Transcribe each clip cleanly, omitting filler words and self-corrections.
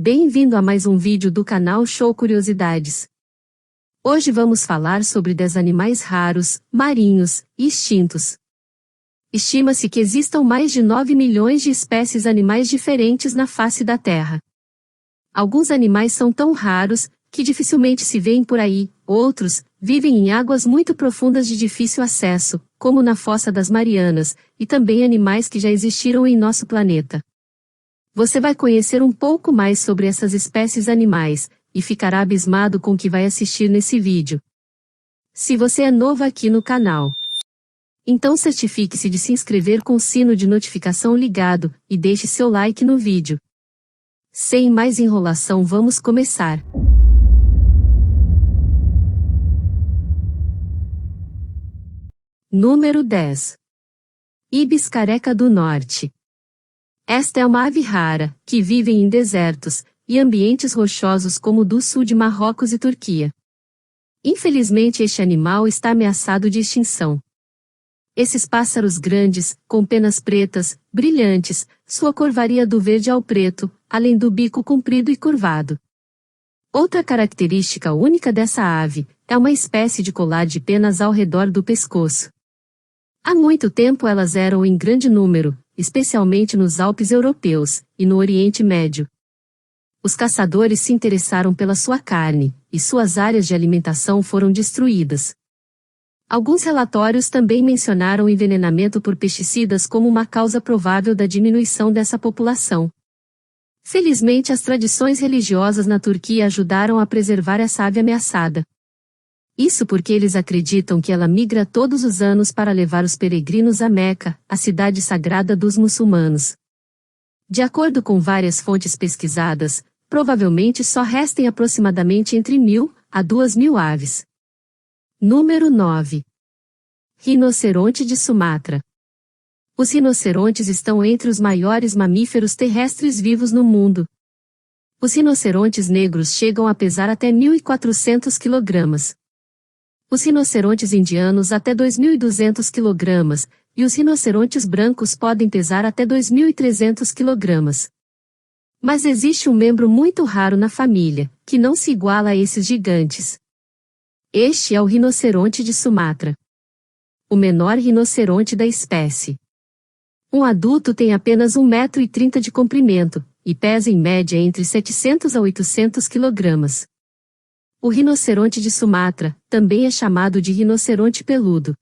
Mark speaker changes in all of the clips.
Speaker 1: Bem-vindo a mais um vídeo do canal Show Curiosidades. Hoje vamos falar sobre 10 animais raros, marinhos e extintos. Estima-se que existam mais de 9 milhões de espécies animais diferentes na face da Terra. Alguns animais são tão raros que dificilmente se veem por aí, outros vivem em águas muito profundas de difícil acesso, como na Fossa das Marianas, e também animais que já existiram em nosso planeta. Você vai conhecer um pouco mais sobre essas espécies animais, e ficará abismado com o que vai assistir nesse vídeo. Se você é novo aqui no canal, então certifique-se de se inscrever com o sino de notificação ligado, e deixe seu like no vídeo. Sem mais enrolação, vamos começar. Número 10. Ibis careca do norte. Esta é uma ave rara, que vive em desertos e ambientes rochosos como o do sul de Marrocos e Turquia. Infelizmente este animal está ameaçado de extinção. Esses pássaros grandes, com penas pretas, brilhantes, sua cor varia do verde ao preto, além do bico comprido e curvado. Outra característica única dessa ave é uma espécie de colar de penas ao redor do pescoço. Há muito tempo elas eram em grande número, especialmente nos Alpes europeus e no Oriente Médio. Os caçadores se interessaram pela sua carne, e suas áreas de alimentação foram destruídas. Alguns relatórios também mencionaram o envenenamento por pesticidas como uma causa provável da diminuição dessa população. Felizmente, as tradições religiosas na Turquia ajudaram a preservar essa ave ameaçada. Isso porque eles acreditam que ela migra todos os anos para levar os peregrinos a Meca, a cidade sagrada dos muçulmanos. De acordo com várias fontes pesquisadas, provavelmente só restem aproximadamente entre 1.000 a 2.000 aves. Número 9. Rinoceronte de Sumatra. Os rinocerontes estão entre os maiores mamíferos terrestres vivos no mundo. Os rinocerontes negros chegam a pesar até 1.400 kg. Os rinocerontes indianos até 2.200 kg, e os rinocerontes brancos podem pesar até 2.300 kg. Mas existe um membro muito raro na família, que não se iguala a esses gigantes. Este é o rinoceronte de Sumatra. O menor rinoceronte da espécie. Um adulto tem apenas 1,30 m de comprimento, e pesa em média entre 700 a 800 kg. O rinoceronte de Sumatra também é chamado de rinoceronte peludo.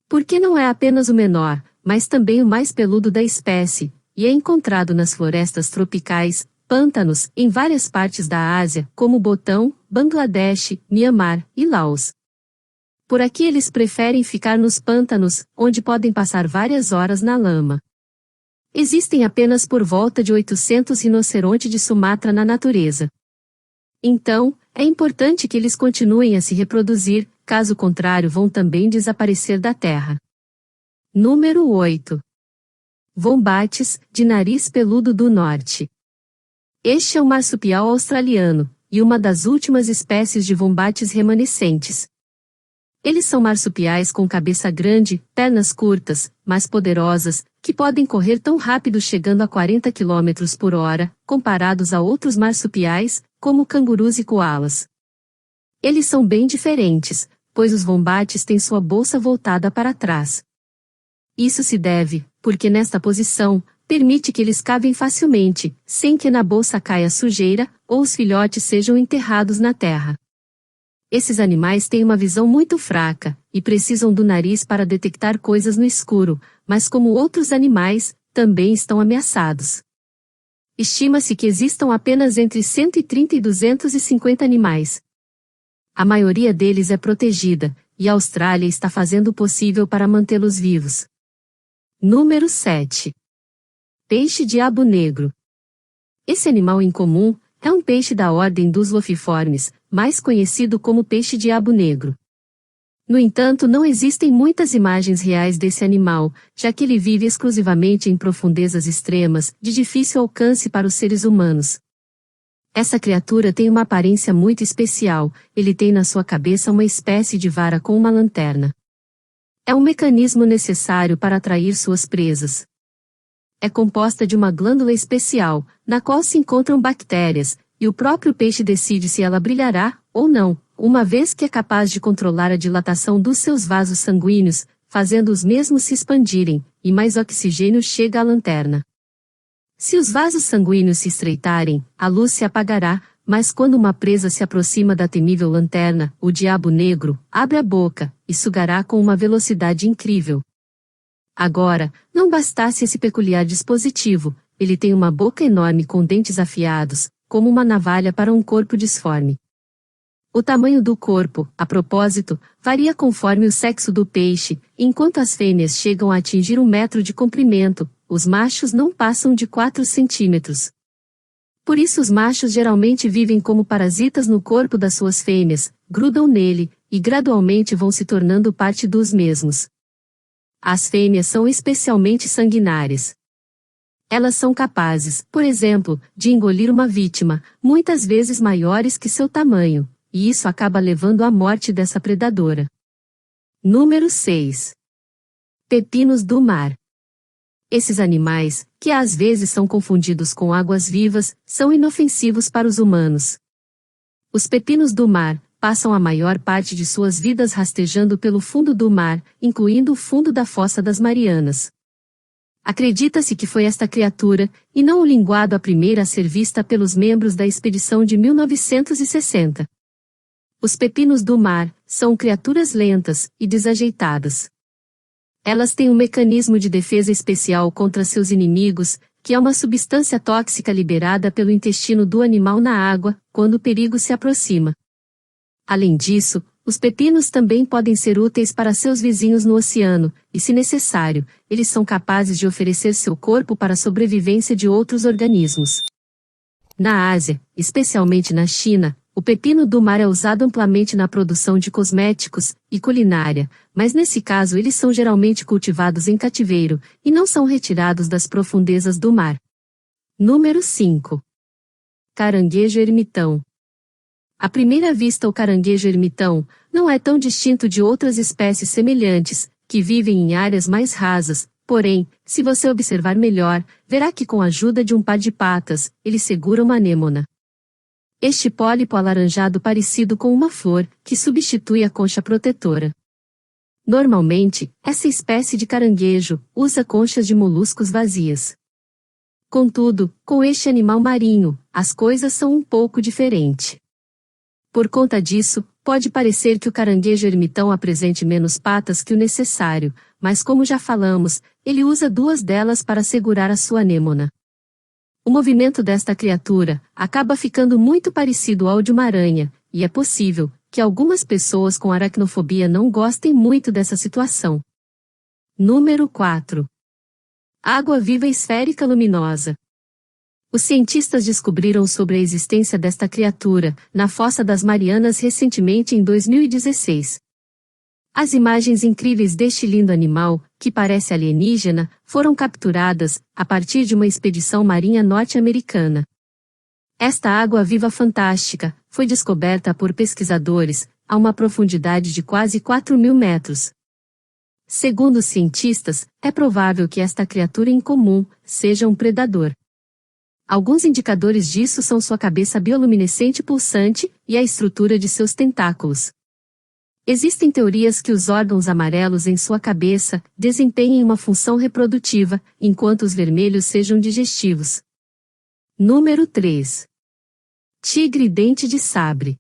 Speaker 1: Porque não é apenas o menor, mas também o mais peludo da espécie, e é encontrado nas florestas tropicais, pântanos, em várias partes da Ásia, como Botão, Bangladesh, Mianmar e Laos. Por aqui eles preferem ficar nos pântanos, onde podem passar várias horas na lama. Existem apenas por volta de 800 rinocerontes de Sumatra na natureza. Então, é importante que eles continuem a se reproduzir, caso contrário vão também desaparecer da Terra. Número 8. Wombates, de nariz peludo do norte. Este é o marsupial australiano, e uma das últimas espécies de wombates remanescentes. Eles são marsupiais com cabeça grande, pernas curtas, mas poderosas, que podem correr tão rápido chegando a 40 km por hora, comparados a outros marsupiais, como cangurus e coalas. Eles são bem diferentes, pois os wombates têm sua bolsa voltada para trás. Isso se deve, porque nesta posição, permite que eles cavem facilmente, sem que na bolsa caia sujeira, ou os filhotes sejam enterrados na terra. Esses animais têm uma visão muito fraca, e precisam do nariz para detectar coisas no escuro, mas como outros animais, também estão ameaçados. Estima-se que existam apenas entre 130 e 250 animais. A maioria deles é protegida, e a Austrália está fazendo o possível para mantê-los vivos. Número 7. Peixe-diabo negro. Esse animal incomum é um peixe da ordem dos lofiformes, mais conhecido como peixe-diabo negro. No entanto, não existem muitas imagens reais desse animal, já que ele vive exclusivamente em profundezas extremas, de difícil alcance para os seres humanos. Essa criatura tem uma aparência muito especial, ele tem na sua cabeça uma espécie de vara com uma lanterna. É um mecanismo necessário para atrair suas presas. é composta de uma glândula especial, na qual se encontram bactérias, e o próprio peixe decide se ela brilhará ou não, uma vez que é capaz de controlar a dilatação dos seus vasos sanguíneos, fazendo os mesmos se expandirem, e mais oxigênio chega à lanterna. Se os vasos sanguíneos se estreitarem, a luz se apagará, mas quando uma presa se aproxima da temível lanterna, o diabo negro abre a boca e sugará com uma velocidade incrível. Agora, não bastasse esse peculiar dispositivo, ele tem uma boca enorme com dentes afiados, como uma navalha para um corpo disforme. O tamanho do corpo, a propósito, varia conforme o sexo do peixe, enquanto as fêmeas chegam a atingir 1 metro de comprimento, os machos não passam de 4 centímetros. Por isso os machos geralmente vivem como parasitas no corpo das suas fêmeas, grudam nele, e gradualmente vão se tornando parte dos mesmos. As fêmeas são especialmente sanguinárias. Elas são capazes, por exemplo, de engolir uma vítima, muitas vezes maiores que seu tamanho, e isso acaba levando à morte dessa predadora. Número 6. Pepinos do mar. Esses animais, que às vezes são confundidos com águas-vivas, são inofensivos para os humanos. Os pepinos do mar passam a maior parte de suas vidas rastejando pelo fundo do mar, incluindo o fundo da Fossa das Marianas. Acredita-se que foi esta criatura, e não o linguado a primeira a ser vista pelos membros da expedição de 1960. Os pepinos do mar são criaturas lentas e desajeitadas. Elas têm um mecanismo de defesa especial contra seus inimigos, que é uma substância tóxica liberada pelo intestino do animal na água, quando o perigo se aproxima. Além disso, os pepinos também podem ser úteis para seus vizinhos no oceano, e se necessário, eles são capazes de oferecer seu corpo para a sobrevivência de outros organismos. Na Ásia, especialmente na China, o pepino do mar é usado amplamente na produção de cosméticos e culinária, mas nesse caso eles são geralmente cultivados em cativeiro, e não são retirados das profundezas do mar. Número 5. Caranguejo ermitão. À primeira vista o caranguejo ermitão não é tão distinto de outras espécies semelhantes, que vivem em áreas mais rasas, porém, se você observar melhor, verá que com a ajuda de um par de patas, ele segura uma anêmona. Este pólipo alaranjado parecido com uma flor, que substitui a concha protetora. Normalmente, essa espécie de caranguejo usa conchas de moluscos vazias. Contudo, com este animal marinho, as coisas são um pouco diferentes. Por conta disso, pode parecer que o caranguejo ermitão apresente menos patas que o necessário, mas como já falamos, ele usa 2 delas para segurar a sua anêmona. O movimento desta criatura acaba ficando muito parecido ao de uma aranha, e é possível que algumas pessoas com aracnofobia não gostem muito dessa situação. Número 4. Água-viva esférica luminosa. Os cientistas descobriram sobre a existência desta criatura na Fossa das Marianas recentemente em 2016. As imagens incríveis deste lindo animal, que parece alienígena, foram capturadas a partir de uma expedição marinha norte-americana. Esta água-viva fantástica foi descoberta por pesquisadores a uma profundidade de quase 4.000 metros. Segundo os cientistas, é provável que esta criatura incomum seja um predador. Alguns indicadores disso são sua cabeça bioluminescente pulsante e a estrutura de seus tentáculos. Existem teorias que os órgãos amarelos em sua cabeça desempenhem uma função reprodutiva, enquanto os vermelhos sejam digestivos. Número 3. Tigre dente de sabre.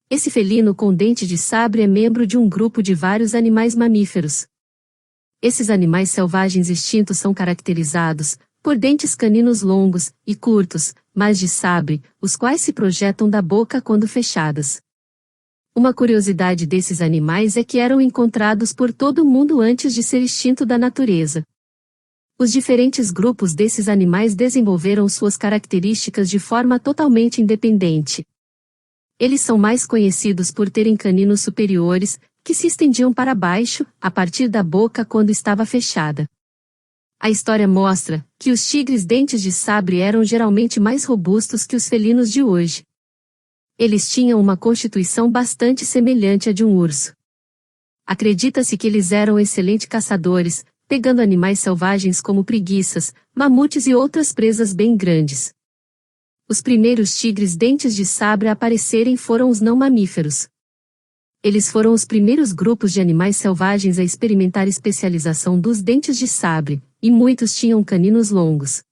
Speaker 1: Esse felino com dente de sabre é membro de um grupo de vários animais mamíferos. Esses animais selvagens extintos são caracterizados por dentes caninos longos e curtos, mas de sabre, os quais se projetam da boca quando fechadas. Uma curiosidade desses animais é que eram encontrados por todo o mundo antes de ser extinto da natureza. Os diferentes grupos desses animais desenvolveram suas características de forma totalmente independente. Eles são mais conhecidos por terem caninos superiores, que se estendiam para baixo, a partir da boca quando estava fechada. A história mostra que os tigres dentes de sabre eram geralmente mais robustos que os felinos de hoje. Eles tinham uma constituição bastante semelhante à de um urso. Acredita-se que eles eram excelentes caçadores, pegando animais selvagens como preguiças, mamutes e outras presas bem grandes. Os primeiros tigres dentes de sabre a aparecerem foram os não mamíferos. Eles foram os primeiros grupos de animais selvagens a experimentar especialização dos dentes de sabre, e muitos tinham caninos longos.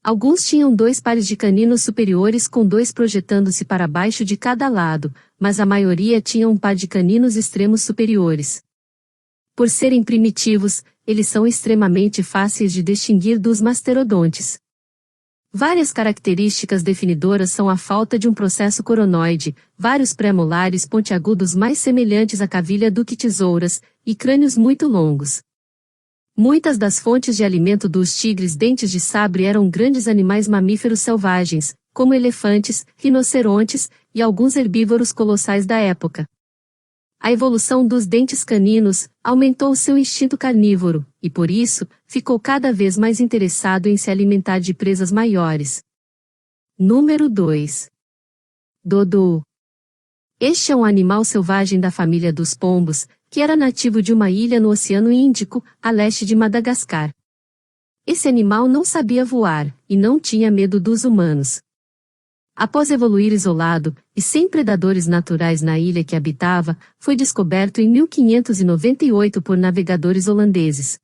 Speaker 1: Alguns tinham 2 pares de caninos superiores com 2 projetando-se para baixo de cada lado, mas a maioria tinha um par de caninos extremos superiores. Por serem primitivos, eles são extremamente fáceis de distinguir dos masterodontes. Várias características definidoras são a falta de um processo coronoide, vários pré-molares pontiagudos mais semelhantes à cavilha do que tesouras, e crânios muito longos. Muitas das fontes de alimento dos tigres dentes de sabre eram grandes animais mamíferos selvagens, como elefantes, rinocerontes e alguns herbívoros colossais da época. A evolução dos dentes caninos aumentou seu instinto carnívoro, e por isso, ficou cada vez mais interessado em se alimentar de presas maiores. Número 2. Dodô. Este é um animal selvagem da família dos pombos, que era nativo de uma ilha no Oceano Índico, a leste de Madagascar. Esse animal não sabia voar, e não tinha medo dos humanos. Após evoluir isolado, e sem predadores naturais na ilha que habitava, foi descoberto em 1598 por navegadores holandeses.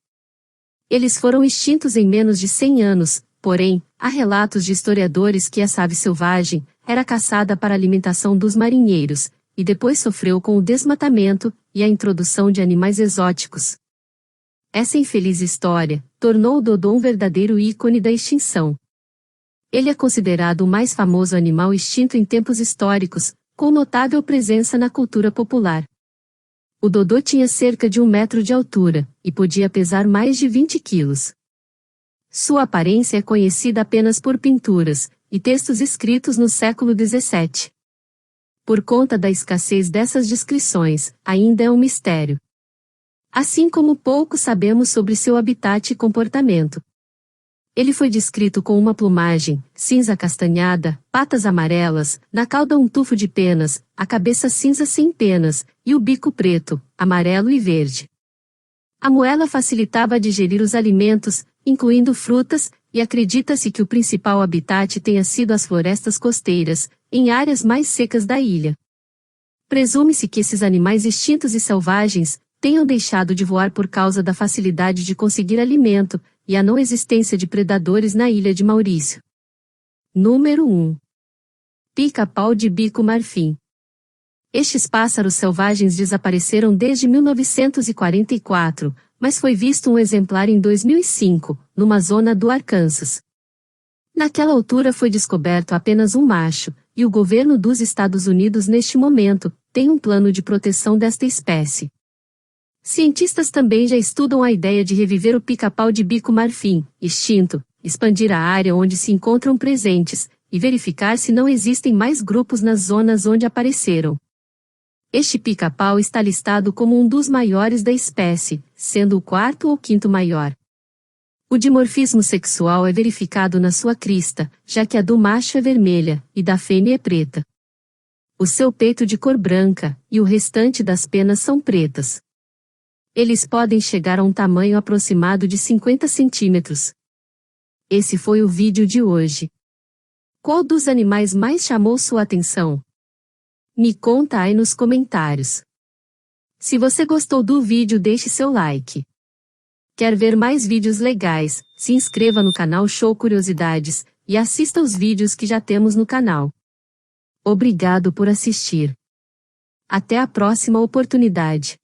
Speaker 1: Eles foram extintos em menos de 100 anos, porém, há relatos de historiadores que essa ave selvagem era caçada para a alimentação dos marinheiros, e depois sofreu com o desmatamento e a introdução de animais exóticos. Essa infeliz história tornou o dodô um verdadeiro ícone da extinção. Ele é considerado o mais famoso animal extinto em tempos históricos, com notável presença na cultura popular. O dodô tinha cerca de 1 metro de altura, e podia pesar mais de 20 quilos. Sua aparência é conhecida apenas por pinturas e textos escritos no século XVII. Por conta da escassez dessas descrições, ainda é um mistério. Assim como pouco sabemos sobre seu habitat e comportamento. Ele foi descrito com uma plumagem cinza acastanhada, patas amarelas, na cauda um tufo de penas, a cabeça cinza sem penas, e o bico preto, amarelo e verde. A moela facilitava digerir os alimentos, incluindo frutas, e acredita-se que o principal habitat tenha sido as florestas costeiras, em áreas mais secas da ilha. Presume-se que esses animais extintos e selvagens tenham deixado de voar por causa da facilidade de conseguir alimento, e a não existência de predadores na ilha de Maurício. Número 1. Pica-pau de bico marfim. Estes pássaros selvagens desapareceram desde 1944, mas foi visto um exemplar em 2005, numa zona do Arkansas. Naquela altura foi descoberto apenas um macho, e o governo dos Estados Unidos neste momento tem um plano de proteção desta espécie. Cientistas também já estudam a ideia de reviver o pica-pau de bico marfim, extinto, expandir a área onde se encontram presentes, e verificar se não existem mais grupos nas zonas onde apareceram. Este pica-pau está listado como um dos maiores da espécie, sendo o 4º ou 5º maior. O dimorfismo sexual é verificado na sua crista, já que a do macho é vermelha, e da fêmea é preta. O seu peito de cor branca, e o restante das penas são pretas. Eles podem chegar a um tamanho aproximado de 50 centímetros. Esse foi o vídeo de hoje. Qual dos animais mais chamou sua atenção? Me conta aí nos comentários. Se você gostou do vídeo, deixe seu like. Quer ver mais vídeos legais? Se inscreva no canal Show Curiosidades e assista os vídeos que já temos no canal. Obrigado por assistir. Até a próxima oportunidade.